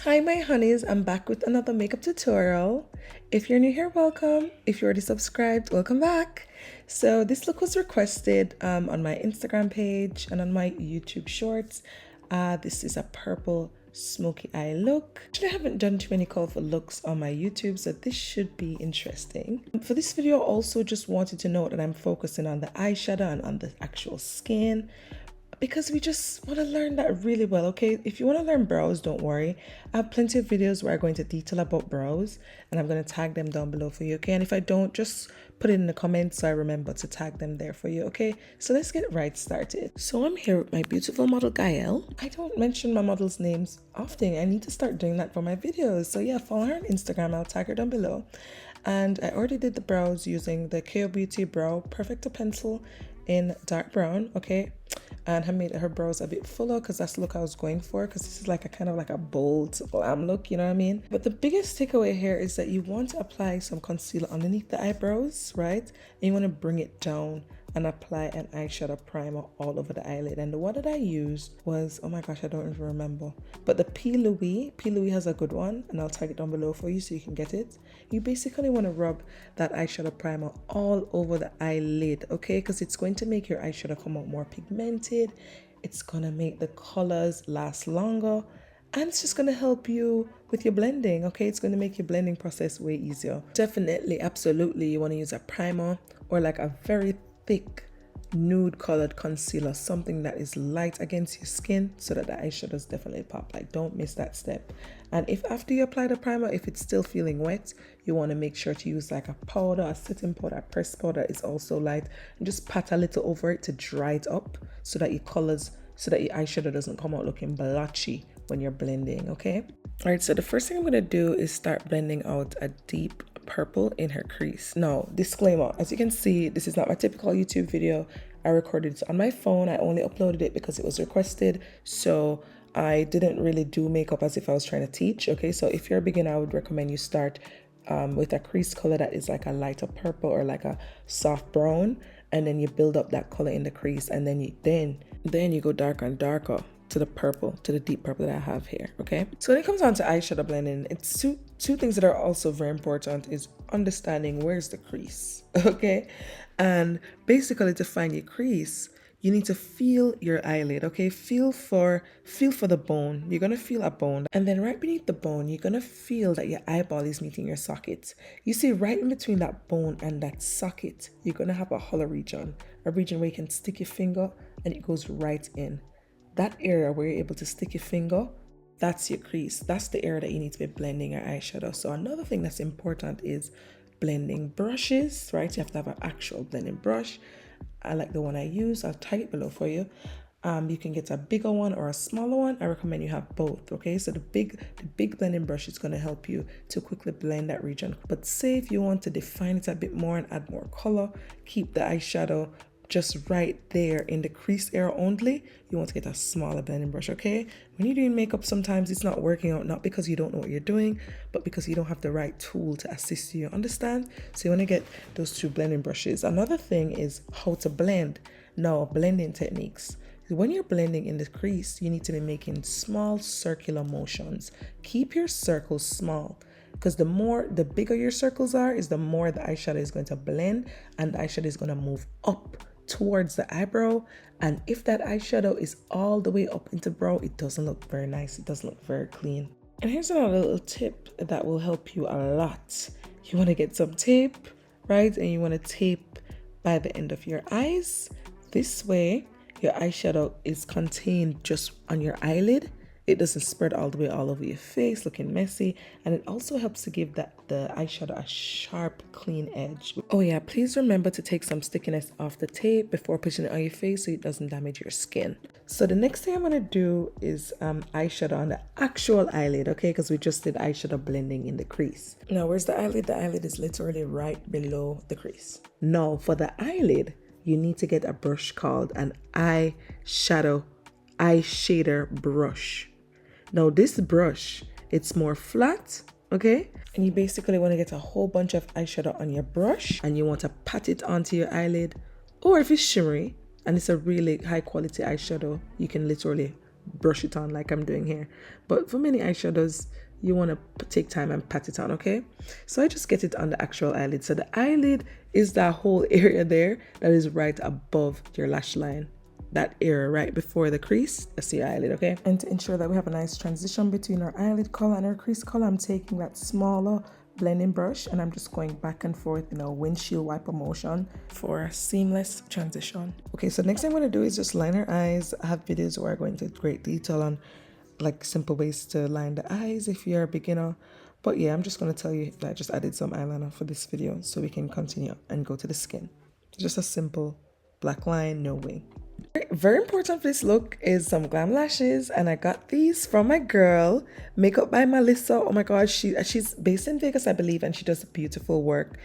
Hi my honeys, I'm back with another makeup tutorial. If you're new here, welcome. If you're already subscribed, welcome back. So this look was requested on my Instagram page and on my YouTube shorts. This is a purple smoky eye look. Actually, I haven't done too many colorful looks on my YouTube, so this should be interesting. For this video, I also just wanted to note that I'm focusing on the eyeshadow and on the actual skin, because we just want to learn that really well. Okay, if you want to learn brows, don't worry, I have plenty of videos where I go into detail about brows and I'm going to tag them down below for you. Okay, and if I don't, just put it in the comments so I remember to tag them there for you. Okay, so let's get right started. So I'm here with my beautiful model Gael. I don't mention my models' names often. I need to start doing that for my videos. So yeah, follow her on Instagram, I'll tag her down below. And I already did the brows using the KKAÖ Beauty Brow Perfector pencil in dark brown. Okay, and I made her brows a bit fuller because that's the look I was going for, because this is like a kind of like a bold glam look, you know what I mean? But the biggest takeaway here is that you want to apply some concealer underneath the eyebrows, right? And you want to bring it down and apply an eyeshadow primer all over the eyelid. And the one that I used was, oh my gosh, I don't even remember, but the PLouise has a good one, and I'll tag it down below for you so you can get it. You basically want to rub that eyeshadow primer all over the eyelid, okay? Because it's going to make your eyeshadow come out more pigmented. It's gonna make the colors last longer, and it's just gonna help you with your blending, okay? It's gonna make your blending process way easier. Definitely, absolutely, you want to use a primer or like a very thick nude colored concealer, something that is light against your skin so that the eyeshadows definitely pop. Like, don't miss that step. And if after you apply the primer, if it's still feeling wet, you want to make sure to use like a powder, a setting powder, a pressed powder is also light, and just pat a little over it to dry it up so that your eyeshadow doesn't come out looking blotchy when you're blending. Okay, all right, so the first thing I'm going to do is start blending out a deep purple in her crease. Now, disclaimer, as you can see, this is not my typical YouTube video. I recorded it on my phone. I only uploaded it because it was requested, so I didn't really do makeup as if I was trying to teach. Okay, so if you're a beginner, I would recommend you start with a crease color that is like a lighter purple or like a soft brown, and then you build up that color in the crease, and then you go darker and darker to the purple, to the deep purple that I have here. Okay, so when it comes down to eyeshadow blending, it's two things that are also very important is understanding where's the crease. Okay, and basically to find your crease, you need to feel your eyelid. Okay, feel for the bone. You're gonna feel a bone, and then right beneath the bone, you're gonna feel that your eyeball is meeting your socket. You see, right in between that bone and that socket, you're gonna have a hollow region, a region where you can stick your finger and it goes right in. That area where you're able to stick your finger, that's your crease. That's the area that you need to be blending your eyeshadow. So another thing that's important is blending brushes, right? You have to have an actual blending brush. I like the one I use. I'll tag it below for you. You can get a bigger one or a smaller one. I recommend you have both. Okay, so the big blending brush is going to help you to quickly blend that region. But say if you want to define it a bit more and add more color, keep the eyeshadow just right there in the crease area only, you want to get a smaller blending brush. Okay, when you're doing makeup, sometimes it's not working out, not because you don't know what you're doing, but because you don't have the right tool to assist you, understand? So you want to get those two blending brushes. Another thing is how to blend. Now, blending techniques. When you're blending in the crease, you need to be making small circular motions. Keep your circles small, because the bigger your circles are, is the more the eyeshadow is going to blend, and the eyeshadow is going to move up towards the eyebrow. And if that eyeshadow is all the way up into brow, it doesn't look very nice. It doesn't look very clean. And here's another little tip that will help you a lot. You want to get some tape, right? And you want to tape by the end of your eyes. This way, your eyeshadow is contained just on your eyelid. It doesn't spread all the way all over your face looking messy, and it also helps to give the eyeshadow a sharp, clean edge. Oh yeah, please remember to take some stickiness off the tape before putting it on your face so it doesn't damage your skin. So the next thing I'm going to do is eyeshadow on the actual eyelid, okay, because we just did eyeshadow blending in the crease. Now, where's the eyelid? The eyelid is literally right below the crease. Now, for the eyelid, you need to get a brush called an eye shader brush. Now this brush, it's more flat, okay? And you basically want to get a whole bunch of eyeshadow on your brush, and you want to pat it onto your eyelid, or if it's shimmery and it's a really high quality eyeshadow, you can literally brush it on like I'm doing here. But for many eyeshadows, you want to take time and pat it on, okay? So I just get it on the actual eyelid. So the eyelid is that whole area there that is right above your lash line. That area right before the crease, that's your eyelid, okay? And to ensure that we have a nice transition between our eyelid color and our crease color, I'm taking that smaller blending brush and I'm just going back and forth in a windshield wiper motion for a seamless transition. Okay, so next thing I'm going to do is just line our eyes. I have videos where I go into great detail on like simple ways to line the eyes if you're a beginner. But yeah, I'm just going to tell you that I just added some eyeliner for this video so we can continue and go to the skin. Just a simple black line, no wing. Very important for this look is some glam lashes, and I got these from my girl, Makeup by Melissa. Oh my god, she's based in Vegas, I believe, and she does beautiful work.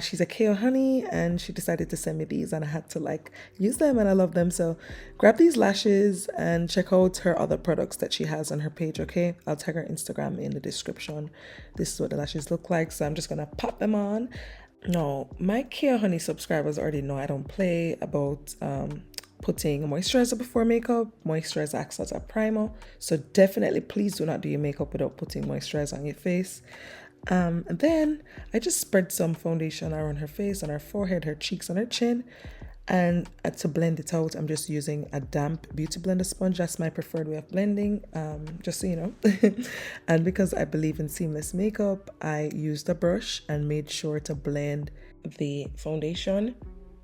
She's a KO honey, and she decided to send me these, and I had to like use them, and I love them. So grab these lashes and check out her other products that she has on her page, okay? I'll tag her Instagram in the description. This is what the lashes look like, so I'm just gonna pop them on. No, my KO honey subscribers already know I don't play about putting a moisturizer before makeup. Moisturizer acts as a primer, so definitely please do not do your makeup without putting moisturizer on your face. And then I just spread some foundation around her face, on her forehead, her cheeks, and her chin. And to blend it out, I'm just using a damp beauty blender sponge. That's my preferred way of blending, just so you know. And because I believe in seamless makeup, I used a brush and made sure to blend the foundation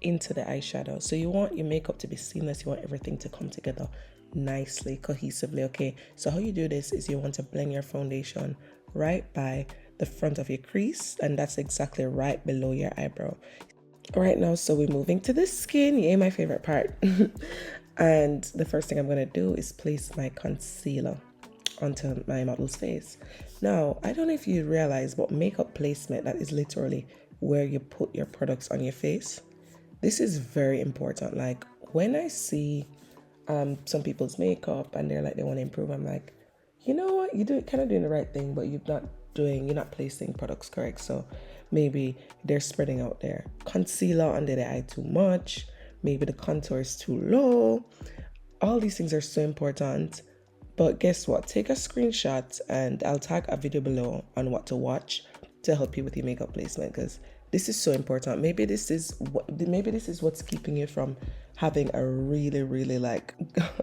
into the eyeshadow. So you want your makeup to be seamless. You want everything to come together nicely, cohesively, okay? So how you do this is you want to blend your foundation right by the front of your crease, and that's exactly right below your eyebrow. Right now, so we're moving to the skin. Yay, my favorite part. And the first thing I'm going to do is place my concealer onto my model's face. Now, I don't know if you realize, but makeup placement, that is literally where you put your products on your face. This is very important. Like when I see some people's makeup and they're like they want to improve, I'm like, you know what, you're kind of doing the right thing, but you're not placing products correct. So maybe they're spreading out their concealer under the eye too much, maybe the contour is too low. All these things are so important. But guess what, take a screenshot and I'll tag a video below on what to watch to help you with your makeup placement, because this is so important. Maybe this is what's keeping you from having a really like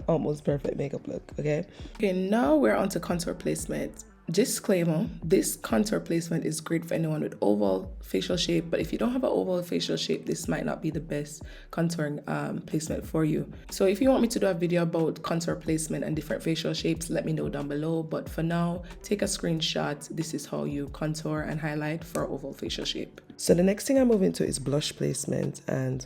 almost perfect makeup look, okay? Okay, now we're on to contour placement. Disclaimer, this contour placement is great for anyone with oval facial shape, but if you don't have an oval facial shape, this might not be the best contouring placement for you. So if you want me to do a video about contour placement and different facial shapes, let me know down below. But for now, take a screenshot. This is how you contour and highlight for oval facial shape. So the next thing I move into is blush placement, and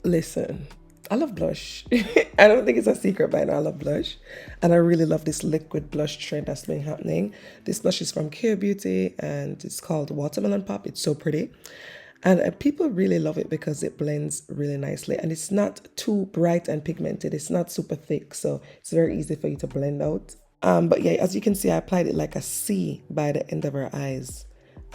listen, I love blush. I don't think it's a secret by now. I love blush. And I really love this liquid blush trend that's been happening. This blush is from KKAÖ Beauty and it's called Watermelon Pop. It's so pretty. And people really love it because it blends really nicely. And it's not too bright and pigmented. It's not super thick. So it's very easy for you to blend out. But yeah, as you can see, I applied it like a C by the end of her eyes.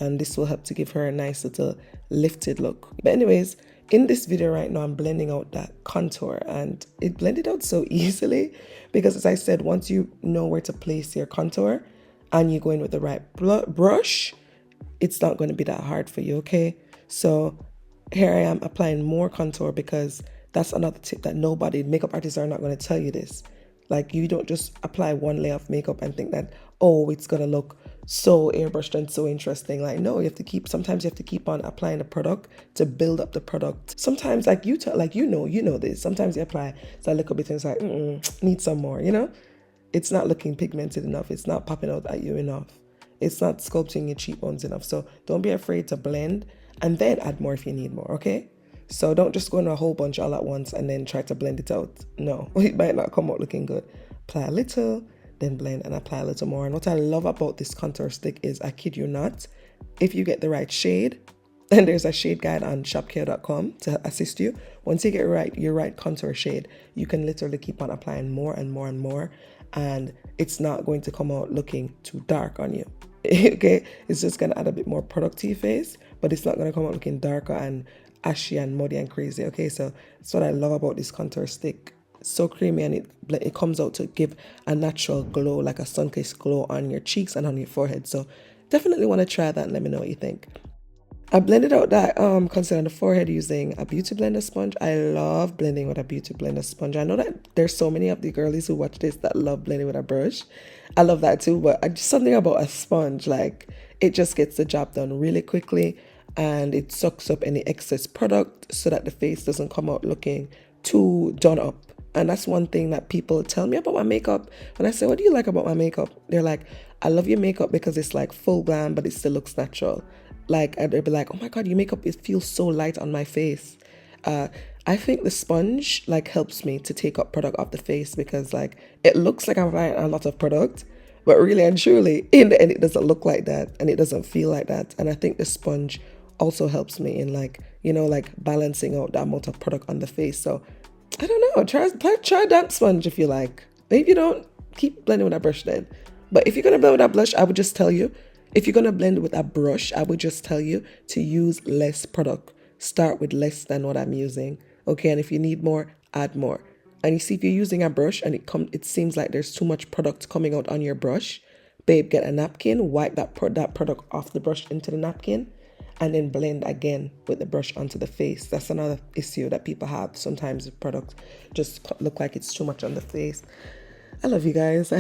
And this will help to give her a nice little lifted look. But anyways, in this video right now, I'm blending out that contour, and it blended out so easily because, as I said, once you know where to place your contour and you go in with the right brush, it's not going to be that hard for you, okay? So here I am applying more contour because that's another tip that makeup artists are not going to tell you this. Like, you don't just apply one layer of makeup and think that, oh, it's going to look so airbrushed and so interesting. Like, no, sometimes you have to keep on applying the product to build up the product. Sometimes, like you know this. Sometimes you apply a little bit and it's like, need some more, you know? It's not looking pigmented enough. It's not popping out at you enough. It's not sculpting your cheekbones enough. So don't be afraid to blend and then add more if you need more, okay? So don't just go in a whole bunch all at once and then try to blend it out. No, it might not come out looking good. Apply a little, then blend and apply a little more. And what I love about this contour stick is, I kid you not, if you get the right shade, and there's a shade guide on shopKAÖ.com to assist you. Once you get your right contour shade, you can literally keep on applying more and more and more, and it's not going to come out looking too dark on you. Okay, it's just gonna add a bit more product to your face, but it's not gonna come out looking darker and ashy and muddy and crazy. Okay, so that's what I love about this contour stick. so creamy, and it comes out to give a natural glow, like a sun-kissed glow on your cheeks and on your forehead. So definitely want to try that and let me know what you think. I blended out that concealer on the forehead using a beauty blender sponge. I love blending with a beauty blender sponge. I know that there's so many of the girlies who watch this that love blending with a brush. I love that too, but just something about a sponge, like it just gets the job done really quickly, and it sucks up any excess product so that the face doesn't come out looking too done up. And that's one thing that people tell me about my makeup. When I say, what do you like about my makeup? They're like, I love your makeup because it's like full glam, but it still looks natural. Like, they'll be like, oh my God, your makeup, it feels so light on my face. I think the sponge like helps me to take up product off the face, because like it looks like I'm applying a lot of product, but really and truly in the end it doesn't look like that, and it doesn't feel like that. And I think the sponge also helps me in like, you know, like balancing out the amount of product on the face. So I don't know, try damp sponge if you like. Maybe you don't, keep blending with a brush then. But if you're gonna blend with a blush, I would just tell you, if you're gonna blend with a brush, I would just tell you to use less product. Start with less than what I'm using, okay? And if you need more, add more. And you see, if you're using a brush and it seems like there's too much product coming out on your brush, babe, get a napkin, wipe that product off the brush into the napkin, and then blend again with the brush onto the face. That's another issue that people have. Sometimes the product just look like it's too much on the face. I love you guys.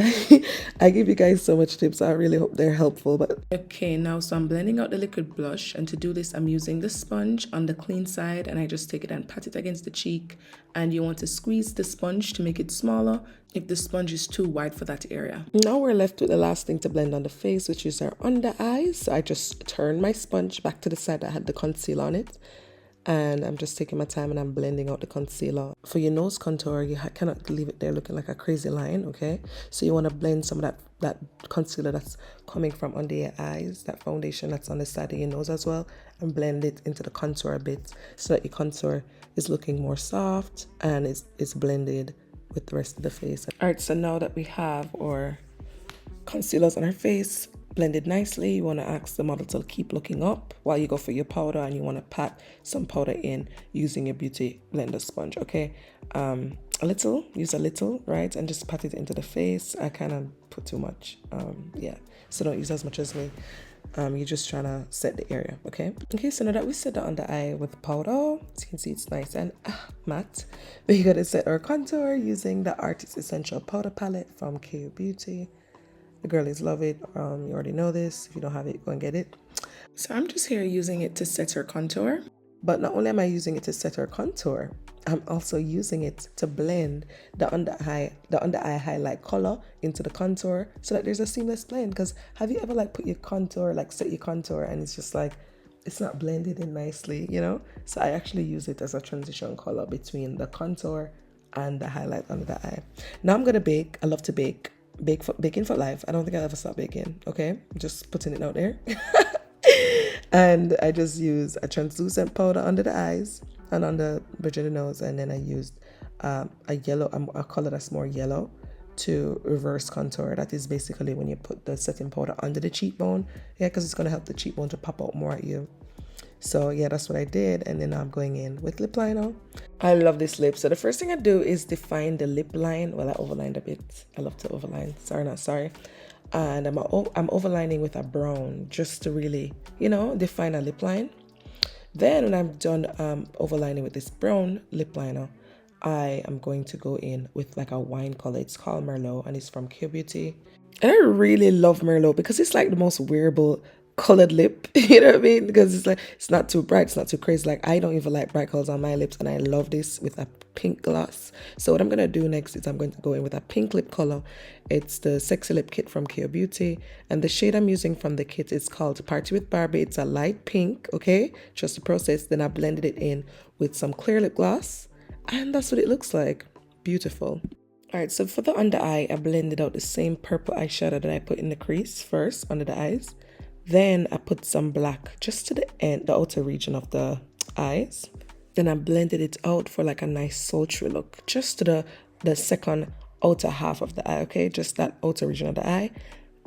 I give you guys so much tips. I really hope they're helpful. But okay, now so I'm blending out the liquid blush, and to do this I'm using the sponge on the clean side, and I just take it and pat it against the cheek. And you want to squeeze the sponge to make it smaller if the sponge is too wide for that area. Now we're left with the last thing to blend on the face, which is our under eyes. So I just turn my sponge back to the side that had the concealer on it, and I'm just taking my time and I'm blending out the concealer. For your nose contour, you cannot leave it there looking like a crazy line, okay? So you want to blend some of that concealer that's coming from under your eyes, that foundation that's on the side of your nose as well, and blend it into the contour a bit so that your contour is looking more soft and it's blended with the rest of the face. All right, so now that we have our concealers on our face blended nicely, you want to ask the model to keep looking up while you go for your powder, and you want to pat some powder in using your beauty blender sponge, okay? Use a little, right? And just pat it into the face. I kind of put too much, yeah, so don't use as much as me. You're just trying to set the area, okay? Okay, so now that we set the under eye with powder, as you can see it's nice and matte. We're gonna set our contour using the Artist Essential Powder Palette from KKAÖ Beauty. The girlies love it. You already know this. If you don't have it, go and get it. So I'm just here using it to set her contour. But not only am I using it to set her contour, I'm also using it to blend the under eye highlight color into the contour so that there's a seamless blend. Because have you ever like put your contour, like set your contour, and it's just like, it's not blended in nicely, you know? So I actually use it as a transition color between the contour and the highlight under the eye. Now I'm gonna bake. I love to bake. Baking for life. I don't think I'll ever stop baking, okay? Just putting it out there. And I just use a translucent powder under the eyes and on the bridge of the nose, and then I used a color that's more yellow to reverse contour. That is basically when you put the setting powder under the cheekbone, yeah, because it's going to help the cheekbone to pop out more at you. So yeah, that's what I did. And then I'm going in with lip liner. I love this lip. So the first thing I do is define the lip line. Well, I overlined a bit. I love to overline. Sorry. And I'm overlining with a brown just to really, you know, define a lip line. Then when I'm done overlining with this brown lip liner, I am going to go in with like a wine color. It's called Merlot and it's from KKAÖ Beauty. And I really love Merlot because it's like the most wearable colored lip, you know what I mean? Because it's like, it's not too bright, it's not too crazy. Like, I don't even like bright colors on my lips, and I love this with a pink gloss. So what I'm gonna do next is I'm going to go in with a pink lip color. It's the Sexy Lip Kit from KKAÖ Beauty, and the shade I'm using from the kit is called Party with Barbie. It's a light pink, okay? Just the process. Then I blended it in with some clear lip gloss, and that's what it looks like. Beautiful. All right, so for the under eye, I blended out the same purple eyeshadow that I put in the crease first under the eyes. Then I put some black just to the end, the outer region of the eyes. Then I blended it out for like a nice sultry look, just to the second outer half of the eye, okay? Just that outer region of the eye.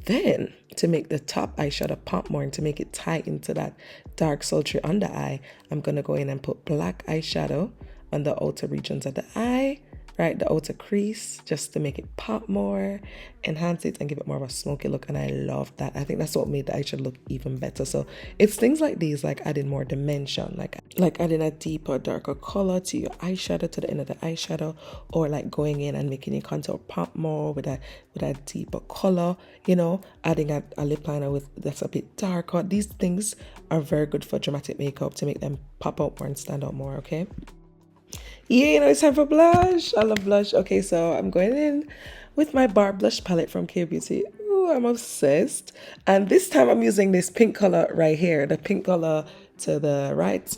Then to make the top eyeshadow pop more and to make it tie into that dark sultry under eye, I'm gonna go in and put black eyeshadow on the outer regions of the eye, right, the outer crease, just to make it pop more, enhance it, and give it more of a smoky look. And I love that. I think that's what made the eyeshadow look even better. So it's things like these, like adding more dimension, like adding a deeper, darker color to your eyeshadow, to the end of the eyeshadow, or like going in and making your contour pop more with a deeper color, you know, adding a lip liner with that's a bit darker. These things are very good for dramatic makeup to make them pop out more and stand out more. Okay, yeah, you know, it's time for blush. I love blush. Okay, so I'm going in with my bar blush palette from K Beauty. Ooh, I'm obsessed. And this time I'm using this pink color right here, the pink color to the right.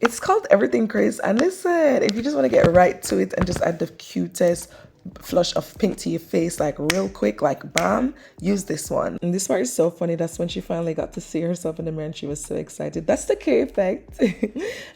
It's called Everything Craze. And listen, if you just want to get right to it and just add the cutest flush of pink to your face, like real quick, like bam, use this one. And this part is so funny. That's when she finally got to see herself in the mirror and she was so excited. That's the K effect.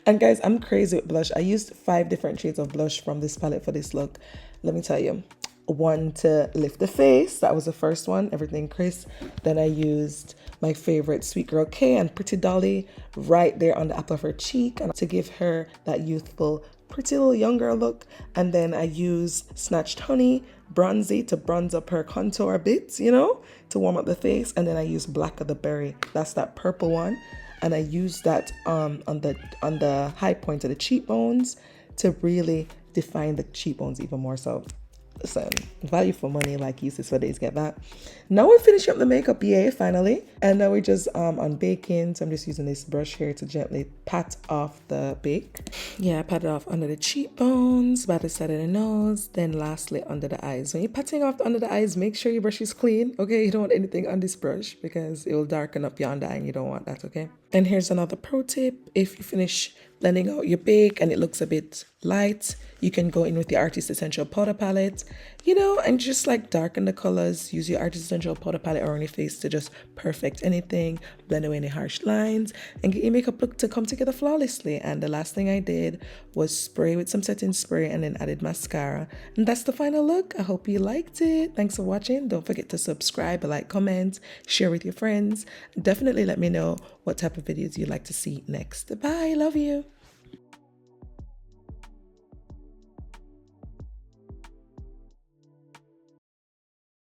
And guys, I'm crazy with blush. I used 5 different shades of blush from this palette for this look. Let me tell you. One to lift the face, that was the first one, Everything Crisp. Then I used my favorite Sweet Girl K and Pretty Dolly right there on the apple of her cheek, and to give her that youthful, pretty little young girl look. And then I used Snatched Honey Bronzy to bronze up her contour a bit, you know, to warm up the face. And then I used Black of the Berry, that's that purple one, and I used that on the high point of the cheekbones to really define the cheekbones even more. So listen, value for money, like uses for days, get that. Now we're finishing up the makeup, yay, finally. And now we're just on baking. So I'm just using this brush here to gently pat off the bake. Yeah, I pat it off under the cheekbones, by the side of the nose, then lastly under the eyes. When you're patting off under the eyes, make sure your brush is clean, okay? You don't want anything on this brush because it will darken up your under eye and you don't want that, okay? And here's another pro tip. If you finish blending out your bake and it looks a bit light, you can go in with the Artist Essential Powder Palette, you know, and just like darken the colors. Use your Artist Essential Powder Palette on your face to just perfect anything, blend away any harsh lines, and get your makeup look to come together flawlessly. And the last thing I did was spray with some setting spray and then added mascara. And that's the final look. I hope you liked it. Thanks for watching. Don't forget to subscribe, like, comment, share with your friends. Definitely let me know what type of videos you'd like to see next. Bye. Love you.